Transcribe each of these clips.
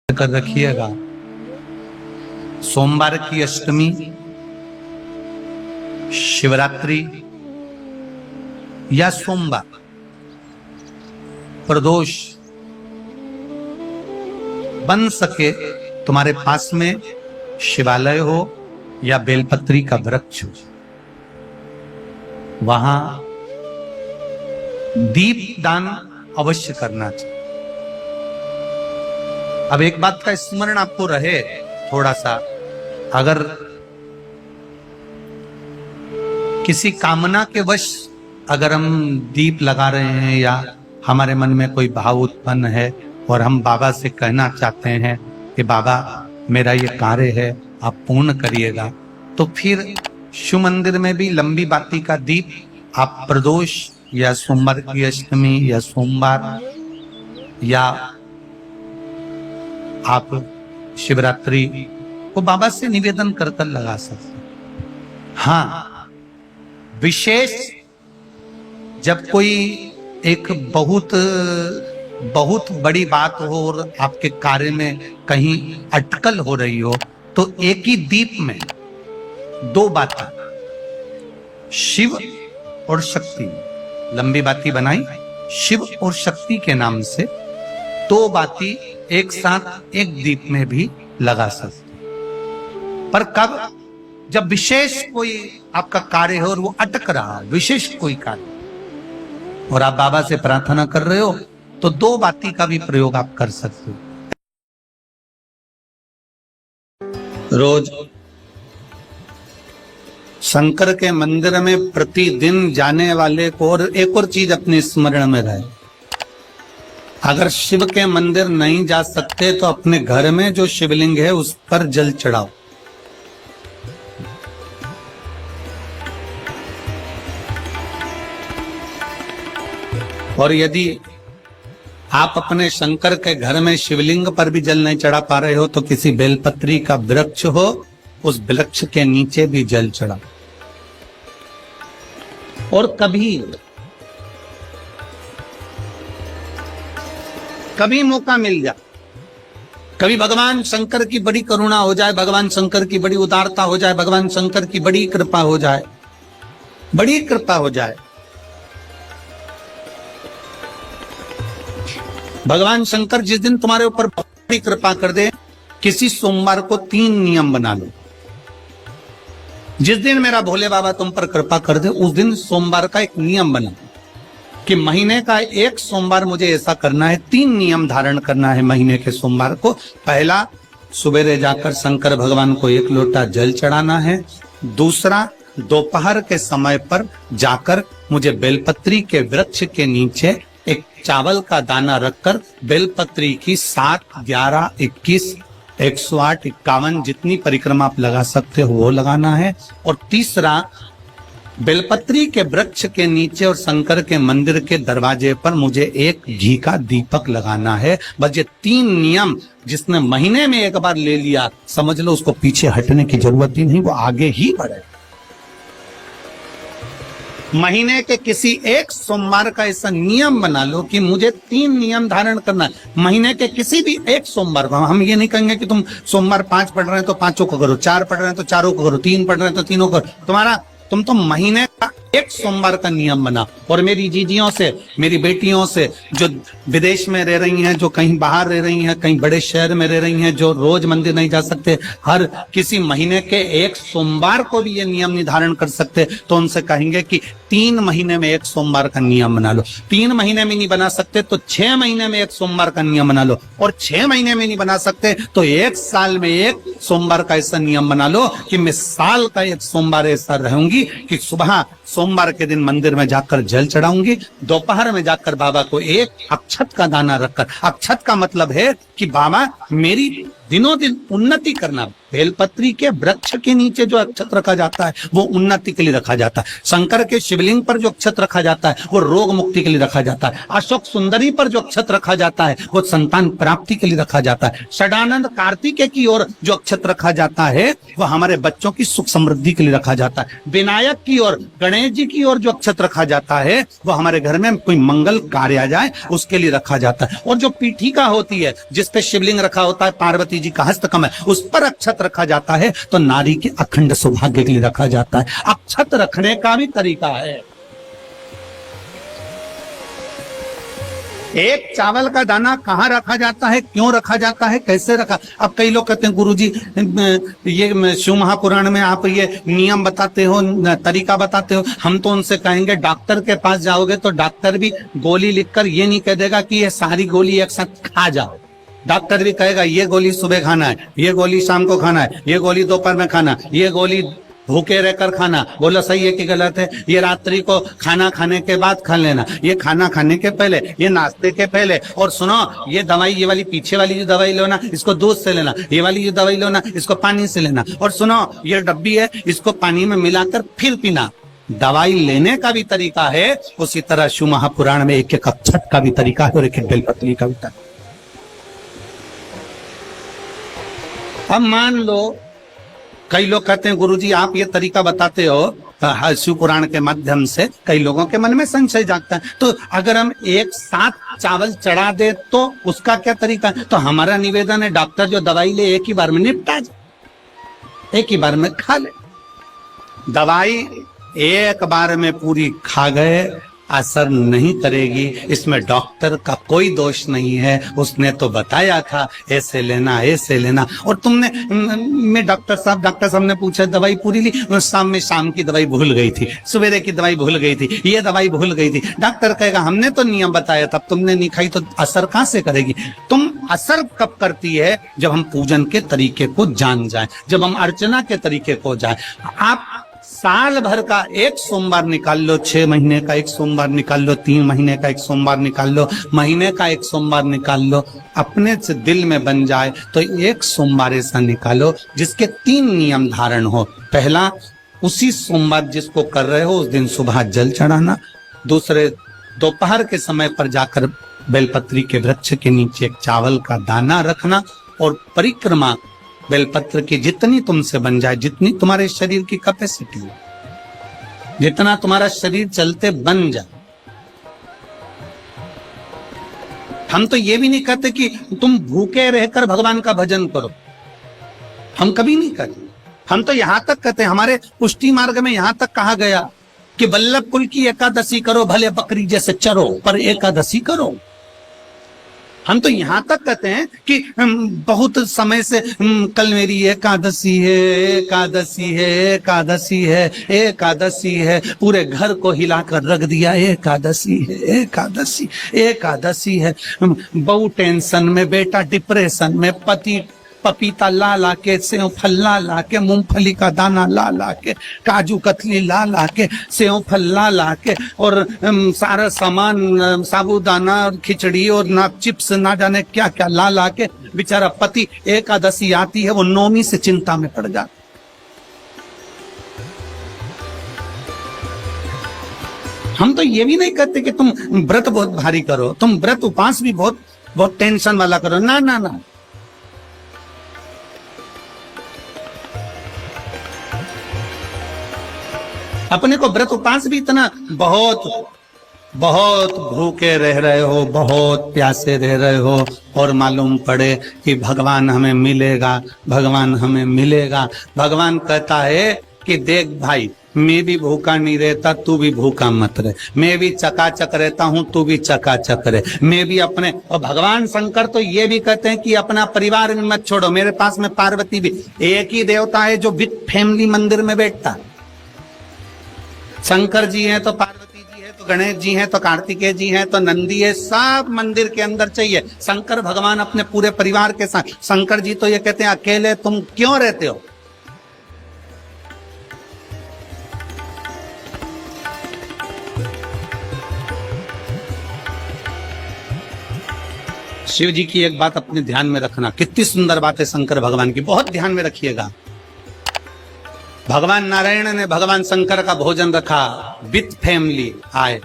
कर रखिएगा। सोमवार की अष्टमी, शिवरात्रि या सोमवार, प्रदोष बन सके तुम्हारे पास में शिवालय हो या बेलपत्री का वृक्ष हो, वहां दीप दान अवश्य करना चाहिए। अब एक बात का स्मरण आपको रहे थोड़ा सा, अगर किसी कामना के वश अगर हम दीप लगा रहे हैं या हमारे मन में कोई भाव उत्पन्न है और हम बाबा से कहना चाहते हैं कि बाबा मेरा ये कार्य है आप पूर्ण करिएगा, तो फिर शिव मंदिर में भी लंबी बाती का दीप आप प्रदोष या सोमवार की अष्टमी या सोमवार या आप शिवरात्रि को बाबा से निवेदन कर कर लगा सकते हैं। हाँ, विशेष जब कोई एक बहुत बड़ी बात हो और आपके कार्य में कहीं अटकल हो रही हो, तो एक ही दीप में दो बातें, शिव और शक्ति, लंबी बाती बनाई शिव और शक्ति के नाम से, दो बाती एक साथ एक दीप में भी लगा सकते। पर कब? जब विशेष कोई आपका कार्य हो और वो अटक रहा, विशेष कोई कार्य, और आप बाबा से प्रार्थना कर रहे हो, तो दो बाती का भी प्रयोग आप कर सकते हो। रोज शंकर के मंदिर में प्रतिदिन जाने वाले को, और एक और चीज अपने स्मरण में रहे, अगर शिव के मंदिर नहीं जा सकते तो अपने घर में जो शिवलिंग है उस पर जल चढ़ाओ। और यदि आप अपने शंकर के घर में शिवलिंग पर भी जल नहीं चढ़ा पा रहे हो, तो किसी बेलपत्री का वृक्ष हो, उस वृक्ष के नीचे भी जल चढ़ाओ। और कभी मौका मिल जाए, कभी भगवान शंकर की बड़ी करुणा हो जाए, भगवान शंकर की बड़ी उदारता हो जाए, भगवान शंकर की बड़ी कृपा हो जाए, बड़ी कृपा हो जाए, भगवान शंकर जिस दिन तुम्हारे ऊपर बड़ी कृपा कर दे, किसी सोमवार को 3 नियम बना लो। जिस दिन मेरा भोले बाबा तुम पर कृपा कर दे, उस दिन सोमवार का एक नियम बना कि महीने का एक सोमवार मुझे ऐसा करना है, 3 नियम धारण करना है महीने के सोमवार को। पहला, सुबेरे जाकर शंकर भगवान को 1 लोटा जल चढ़ाना है। दूसरा, दोपहर के समय पर जाकर मुझे बेलपत्री के वृक्ष के नीचे एक चावल का दाना रखकर बेलपत्री की 7, 11, 21, 108, 51 जितनी परिक्रमा आप लगा सकते हो वो लगाना है। और तीसरा, बेलपत्री के वृक्ष के नीचे और शंकर के मंदिर के दरवाजे पर मुझे एक घी का दीपक लगाना है। बस ये 3 नियम जिसने महीने में एक बार ले लिया, समझ लो उसको पीछे हटने की जरूरत ही नहीं, वो आगे ही बढ़े। महीने के किसी एक सोमवार का ऐसा नियम बना लो कि मुझे 3 नियम धारण करना है। महीने के किसी भी एक सोमवार को, हम ये नहीं कहेंगे कि तुम सोमवार 5 पढ़ रहे हैं तो 5 को करो, 4 पढ़ रहे हैं तो 4 को करो, 3 पढ़ रहे हैं तो 3 को करो। तुम तो महीने का एक सोमवार का नियम बना। और मेरी जीजियों से, मेरी बेटियों से जो विदेश में रह रही हैं, जो कहीं बाहर रह रही हैं, कहीं बड़े शहर में रह रही हैं, जो रोज मंदिर नहीं जा सकते, हर किसी महीने के एक सोमवार को भी ये नियम निर्धारण कर सकते, तो उनसे कहेंगे कि 3 महीने में एक सोमवार का नियम बना लो। 3 महीने में नहीं बना सकते तो 6 महीने में एक सोमवार का नियम बना लो। और 6 महीने में नहीं बना सकते तो 1 साल में एक सोमवार का ऐसा नियम बना लो कि मैं साल का एक सोमवार ऐसा रहूंगी कि सुबह सोमवार के दिन मंदिर में जाकर जल चढ़ाऊंगी, दोपहर में जाकर बाबा को एक अक्षत का दाना रखकर, अक्षत का मतलब है कि बाबा मेरी दिनों दिन उन्नति करना। बेलपत्री के वृक्ष के नीचे जो अक्षत रखा जाता है वो उन्नति के लिए रखा जाता है। शंकर के शिवलिंग पर जो अक्षत रखा जाता है वो रोग मुक्ति के लिए रखा जाता है। अशोक सुंदरी पर जो अक्षत रखा जाता है वो संतान प्राप्ति के लिए रखा जाता है। षडानंद कार्तिकेय की ओर जो अक्षत रखा जाता है वो हमारे बच्चों की सुख समृद्धि के लिए रखा जाता है। विनायक की ओर, गणेश जी की ओर जो अक्षत रखा जाता है वो हमारे घर में कोई मंगल कार्य आ जाए उसके लिए रखा जाता है। और जो पीठिका होती है जिस पे शिवलिंग रखा होता है, पार्वती जी का हस्तकमल, उस पर अक्षत रखा जाता है तो नारी के अखंड सौभाग्य के लिए रखा जाता है। अक्षत रखने का भी तरीका है। एक चावल का दाना कहाँ रखा जाता है, क्यों रखा जाता है, कैसे रखा। अब कई लोग कहते हैं गुरुजी ये शिव महापुराण में आप ये नियम बताते हो, तरीका बताते हो। हम तो उनसे कहेंगे डॉक्टर के पास जाओगे तो डॉक्टर भी गोली लिखकर ये नहीं कह देगा कि ये सारी गोली एक साथ खा जाओ। डॉक्टर भी कहेगा ये गोली सुबह खाना है, ये गोली शाम को खाना है, ये गोली दोपहर में खाना, ये गोली भूखे रहकर खाना। बोलो सही है कि गलत है? ये रात्रि को खाना खाने के बाद खा लेना, ये खाना खाने के पहले, ये नाश्ते के पहले। और सुनो, ये दवाई, ये वाली पीछे वाली जो दवाई लो ना, इसको दूध से लेना। ये वाली जो दवाई लो ना, इसको पानी से लेना। और सुनो, ये डब्बी है, इसको पानी में मिलाकर फिर पीना। दवाई लेने का भी तरीका है, उसी तरह शिव महापुराण में एक एक अक्षत का भी तरीका है और एक एक बेलपत्री का भी तरीका। अब मान लो कई लोग कहते हैं गुरुजी आप ये तरीका बताते हो शिव पुराण के माध्यम से, कई लोगों के मन में संशय जागता है। तो अगर हम एक साथ चावल चढ़ा दे तो उसका क्या तरीका है? तो हमारा निवेदन है डॉक्टर जो दवाई ले एक ही बार में निपटा जाए, एक ही बार में खा ले। दवाई एक बार में पूरी खा गए असर नहीं करेगी, इसमें डॉक्टर का कोई दोष नहीं है। उसने तो बताया था ऐसे लेना, ऐसे लेना। और तुमने मैं डॉक्टर साहब ने पूछा दवाई पूरी ली, शाम की दवाई भूल गई थी, सवेरे की दवाई भूल गई थी, ये दवाई भूल गई थी। डॉक्टर कहेगा हमने तो नियम बताया तब तुमने नहीं खाई, तो असर कहां से करेगी? तुम असर कब करती है? जब हम पूजन के तरीके को जान जाए, जब हम अर्चना के तरीके को जाए। आप साल भर का एक सोमवार निकाल लो, 6 महीने का एक सोमवार निकाल लो, 3 महीने का एक सोमवार निकाल लो, महीने का एक सोमवार निकाल लो, अपने से दिल में बन जाए तो एक सोमवार ऐसा निकालो जिसके 3 नियम धारण हो। पहला, उसी सोमवार जिसको कर रहे हो उस दिन सुबह जल चढ़ाना। दूसरे, दोपहर के समय पर जाकर बेलपत्री के वृक्ष के नीचे एक चावल का दाना रखना। और परिक्रमा बेलपत्र की जितनी तुमसे बन जाए, जितनी तुम्हारे शरीर की कैपेसिटी है, जितना तुम्हारा शरीर चलते बन जाए। हम तो ये भी नहीं कहते कि तुम भूखे रहकर भगवान का भजन करो, हम कभी नहीं कहते। हम तो यहां तक कहते हैं, हमारे पुष्टि मार्ग में यहां तक कहा गया कि वल्लभ कुल की एकादशी करो, भले बकरी जैसे चरो पर एकादशी करो। हम तो यहां तक कहते हैं कि बहुत समय से कल मेरी एकादशी है, एकादशी है, एकादशी है, एकादशी है, पूरे घर को हिलाकर रख दिया, एकादशी है, एकादशी, एकादशी है। बहू टेंशन में, बेटा डिप्रेशन में, पति पपीता ला ला के, सेव फल ला ला के, मूंगफली का दाना ला ला के, काजू कतली ला ला के, सेव फल ला ला के, और सारा सामान, साबूदाना, खिचड़ी और ना चिप्स, ना जाने क्या क्या ला ला के, बेचारा पति एकादशी आती है वो नौमी से चिंता में पड़ जाता। हम तो ये भी नहीं कहते कि तुम व्रत बहुत भारी करो, तुम व्रत उपास भी बहुत बहुत टेंशन वाला करो, ना ना ना। अपने को व्रत उपास भी इतना बहुत बहुत भूखे रह रहे हो, बहुत प्यासे रह रहे हो, और मालूम पड़े कि भगवान हमें मिलेगा, भगवान हमें मिलेगा। भगवान कहता है कि देख भाई, मैं भी भूखा नहीं रहता, तू भी भूखा मत रहे, मैं भी चकाचक रहता हूँ, तू भी चकाचक रहे, मैं भी अपने। और भगवान शंकर तो ये भी कहते हैं कि अपना परिवार में मत छोड़ो। मेरे पास में पार्वती भी एक ही देवता है जो विद फैमिली मंदिर में बैठता। शंकर जी हैं तो पार्वती जी है, तो गणेश जी हैं, तो कार्तिकेय जी हैं, तो नंदी है, सब मंदिर के अंदर चाहिए। शंकर भगवान अपने पूरे परिवार के साथ। शंकर जी तो ये कहते हैं अकेले तुम क्यों रहते हो? शिव जी की एक बात अपने ध्यान में रखना, कितनी सुंदर बात है शंकर भगवान की, बहुत ध्यान में रखिएगा। भगवान नारायण ने भगवान शंकर का भोजन रखा, विथ फैमिली आए।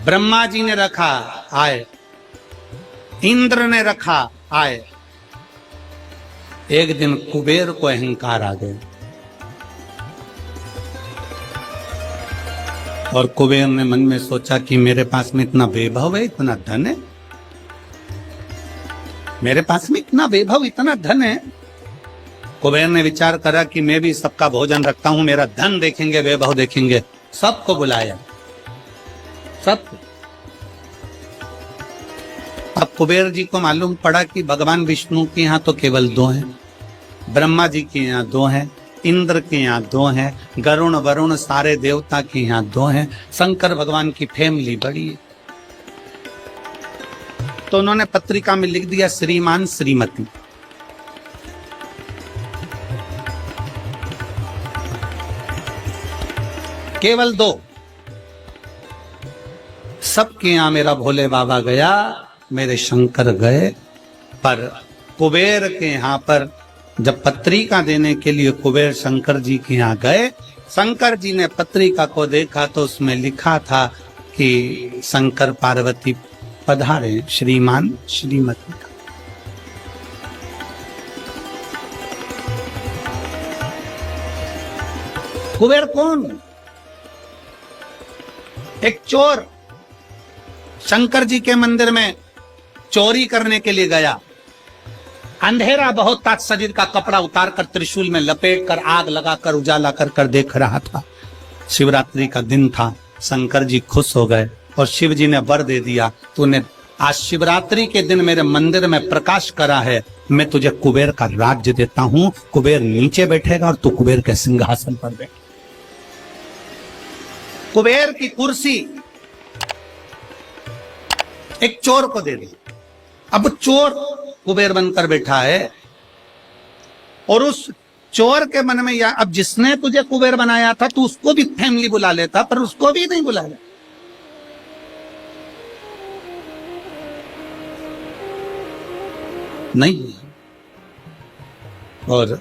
ब्रह्मा जी ने रखा, आए। इंद्र ने रखा, आए। एक दिन कुबेर को अहंकार आ गया और कुबेर ने मन में सोचा कि मेरे पास में इतना वैभव है, इतना धन है, मेरे पास में इतना वैभव, इतना धन है। कुबेर ने विचार करा कि मैं भी सबका भोजन रखता हूं, मेरा धन देखेंगे, वैभव देखेंगे। सबको बुलाया, सबको। अब कुबेर जी को मालूम पड़ा कि भगवान विष्णु के यहाँ तो केवल 2 हैं, ब्रह्मा जी के यहाँ 2 हैं, इंद्र के यहाँ 2 हैं, गरुण वरुण सारे देवता के यहाँ 2 हैं, शंकर भगवान की फैमिली बड़ी है। तो उन्होंने पत्रिका में लिख दिया श्रीमान श्रीमती। केवल 2। सबके यहां मेरा भोले बाबा गया, मेरे शंकर गए, पर कुबेर के यहां पर जब पत्रिका देने के लिए कुबेर शंकर जी के यहां गए, शंकर जी ने पत्रिका को देखा तो उसमें लिखा था कि शंकर पार्वती पधारे, श्रीमान श्रीमती। कुबेर कौन? एक चोर शंकर जी के मंदिर में चोरी करने के लिए गया। अंधेरा बहुत था, शरीर का कपड़ा उतार कर त्रिशूल में लपेट कर आग लगाकर उजाला कर देख रहा था। शिवरात्रि का दिन था, शंकर जी खुश हो गए और शिव जी ने वर दे दिया, तूने आज शिवरात्रि के दिन मेरे मंदिर में प्रकाश करा है, मैं तुझे कुबेर का राज्य देता हूं। कुबेर नीचे बैठेगा और तू कुबेर के सिंहासन पर बैठ। कुबेर की कुर्सी एक चोर को दे दी। अब चोर कुबेर बनकर बैठा है और उस चोर के मन में, या अब जिसने तुझे कुबेर बनाया था तू उसको भी फैमिली बुला लेता, पर उसको भी नहीं बुलाया। नहीं। और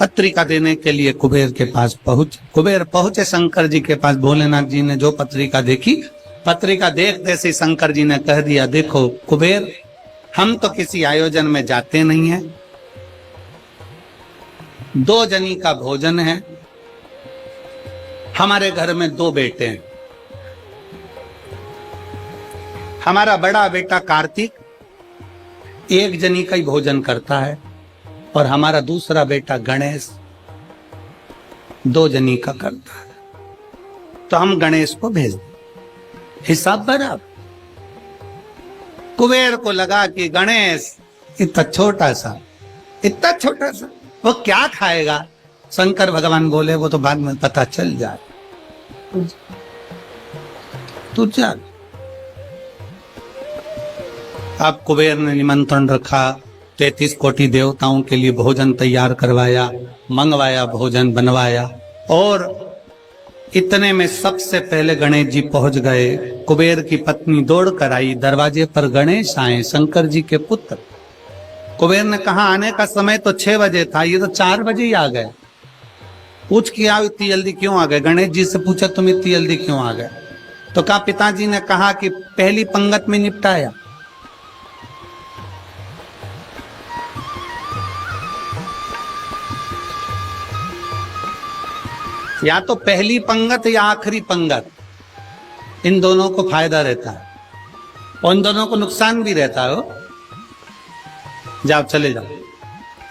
पत्रिका देने के लिए कुबेर के पास कुबेर पहुंचे शंकर जी के पास। भोलेनाथ जी ने जो पत्रिका देखी, पत्रिका देखते से शंकर जी ने कह दिया, देखो कुबेर, हम तो किसी आयोजन में जाते नहीं हैं, 2 जनी का भोजन है, हमारे घर में 2 बेटे हैं, हमारा बड़ा बेटा कार्तिक 1 जनी का ही भोजन करता है और हमारा दूसरा बेटा गणेश 2 जनी का करता है, तो हम गणेश को भेज दें। हिसाब बराबर। कुबेर को लगा कि गणेश इतना छोटा सा वो क्या खाएगा। शंकर भगवान बोले, वो तो बाद में पता चल जाए, तू चल। अब कुबेर ने निमंत्रण रखा, 33 कोटि देवताओं के लिए भोजन तैयार करवाया, मंगवाया, भोजन बनवाया, और इतने में सबसे पहले गणेश जी पहुंच गए। कुबेर की पत्नी दौड़ कर आई, दरवाजे पर गणेश आए, शंकर जी के पुत्र। कुबेर ने कहा आने का समय तो 6 बजे था, ये तो 4 बजे ही आ गए। पूछ किया इतनी जल्दी क्यों आ गए? गणेश जी से पूछा तुम इतनी जल्दी क्यों आ गए? तो कहा पिताजी ने कहा कि पहली पंगत में निपटाया। या तो पहली पंगत या आखिरी पंगत, इन दोनों को फायदा रहता है और इन दोनों को नुकसान भी रहता है। जाओ चले जाओ।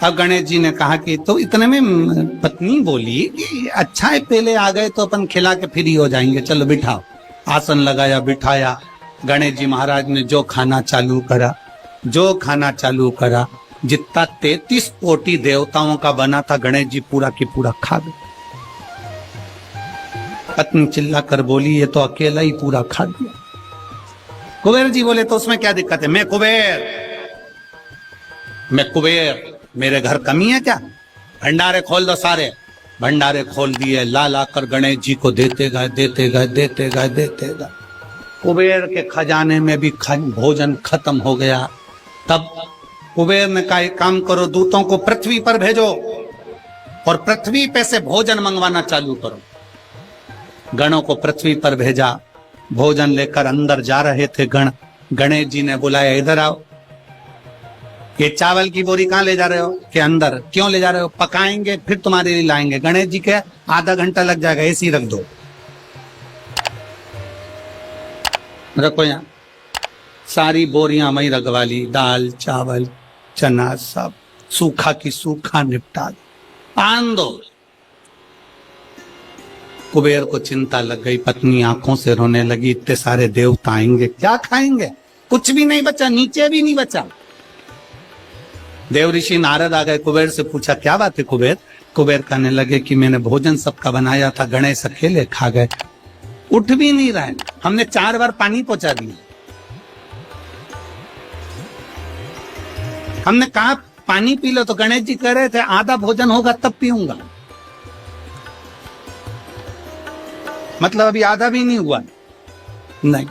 अब गणेश जी ने कहा कि तो इतने में पत्नी बोली कि अच्छा है पहले आ गए तो अपन खिला के फ्री हो जाएंगे, चलो बिठाओ। आसन लगाया, बिठाया। गणेश जी महाराज ने जो खाना चालू करा, जितना 33 कोटि देवताओं का बना था, गणेश जी पूरा की पूरा खा गए। पत्नी चिल्ला कर बोली, ये तो अकेला ही पूरा खा दिया। कुबेर जी बोले, तो उसमें क्या दिक्कत है? मैं कुबेर, मेरे घर कमी है क्या? भंडारे खोल दो सारे। भंडारे खोल दिए, ला कर गणेश जी को देते गए। कुबेर के खजाने में भी भोजन खत्म हो गया। तब कुबेर ने कहा एक काम करो, दूतों को पृथ्वी पर भेजो और पृथ्वी पे से भोजन मंगवाना चालू करो। गणों को पृथ्वी पर भेजा, भोजन लेकर अंदर जा रहे थे गण। गणेश जी ने बुलाया, इधर आओ। ये चावल की बोरी कहां ले जा रहे हो? कि अंदर। क्यों ले जा रहे हो? पकाएंगे फिर तुम्हारे लिए लाएंगे। गणेश जी के आधा घंटा लग जाएगा, ऐसी रख दो, रखो यहां। सारी बोरियां वहीं रखवा ली, दाल चावल चना सब सूखा की सूखा निपटा दो, आन दो। कुबेर को चिंता लग गई, पत्नी आंखों से रोने लगी, इतने सारे देवता आएंगे, क्या खाएंगे? कुछ भी नहीं बचा, नीचे भी नहीं बचा। देव ऋषि नारद आ गए, कुबेर से पूछा क्या बात है कुबेर? कुबेर कहने लगे कि मैंने भोजन सबका बनाया था, गणेश अकेले खा गए, उठ भी नहीं रहे, हमने 4 बार पानी पहुंचा दिया। हमने कहा पानी पी लो तो गणेश जी कह रहे थे आधा भोजन होगा तब पीऊंगा, मतलब अभी आधा भी नहीं हुआ। नहीं।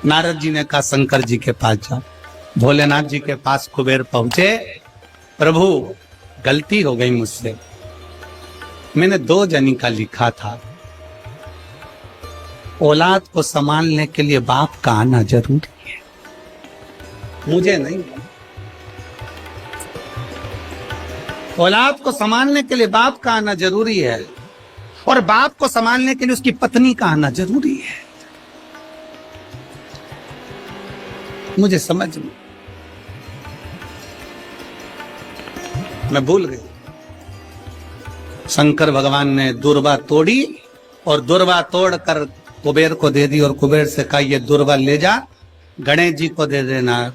नारद जी ने कहा शंकर जी के पास जाओ। भोलेनाथ जी के पास कुबेर पहुंचे, प्रभु गलती हो गई मुझसे, मैंने 2 जनी का लिखा था, औलाद को संभालने के लिए बाप का आना जरूरी है, मुझे नहीं। औलाद को संभालने के लिए बाप का आना जरूरी है और बाप को संभालने के लिए उसकी पत्नी का आना जरूरी है। मुझे समझ में, मैं भूल गई। शंकर भगवान ने दुर्वा तोड़ी और दुर्वा तोड़कर कुबेर को दे दी और कुबेर से कहा ये दुर्वा ले जा, गणेश जी को दे देना।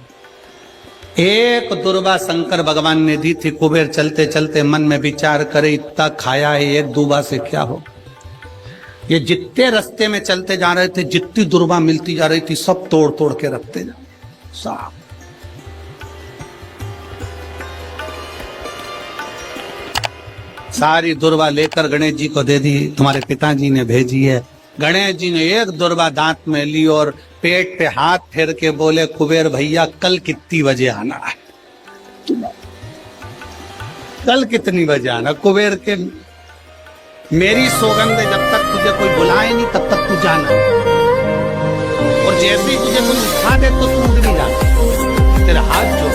एक दुर्वा शंकर भगवान ने दी थी। कुबेर चलते चलते मन में विचार करे, इतना खाया है, एक दुर्वा से क्या हो। ये जितने रास्ते में चलते जा रहे थे, जितनी दुर्वा मिलती जा रही थी, सब तोड़ तोड़ के रखते जा साहब। सारी दुर्वा लेकर गणेश जी को दे दी, तुम्हारे पिताजी ने भेजी है। गणेश जी ने एक दुर्वा दांत में ली और पेट पे हाथ फेर के बोले, कुबेर भैया कल कितनी बजे आना है? कल कितनी बजे आना? कुबेर के मेरी सौगंध है, जब तक तुझे कोई बुलाए नहीं तब तक तू जाना, और जैसे ही तुझे कोई उठा दे तो तू उठ नहीं जाना। तेरा हाथ जो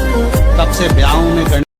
तब से ब्याहों में